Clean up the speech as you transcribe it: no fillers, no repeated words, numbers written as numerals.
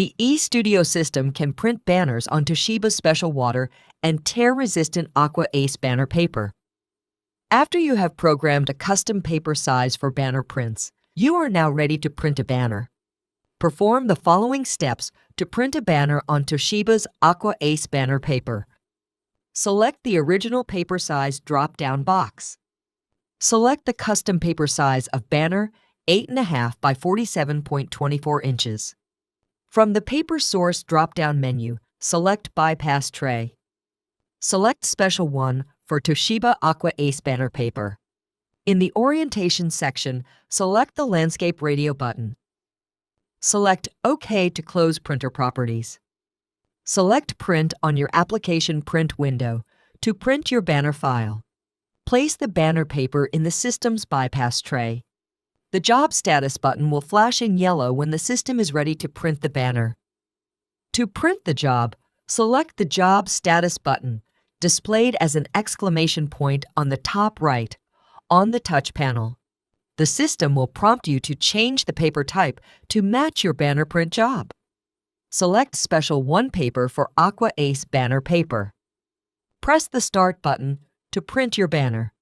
The eStudio system can print banners on Toshiba's special water and tear-resistant Aqua Ace banner paper. After you have programmed a custom paper size for banner prints, you are now ready to print a banner. Perform the following steps to print a banner on Toshiba's Aqua Ace banner paper. Select the original paper size drop-down box. Select the custom paper size of banner 8.5 by 47.24 inches. From the Paper Source drop-down menu, select Bypass Tray. Select Special 1 for Toshiba Aqua Ace banner paper. In the Orientation section, select the Landscape Radio button. Select OK to close printer properties. Select Print on your application print window to print your banner file. Place the banner paper in the system's bypass tray. The Job Status button will flash in yellow when the system is ready to print the banner. To print the job, select the Job Status button, displayed as an exclamation point on the top right, on the touch panel. The system will prompt you to change the paper type to match your banner print job. Select Special 1 paper for Aqua Ace banner paper. Press the Start button to print your banner.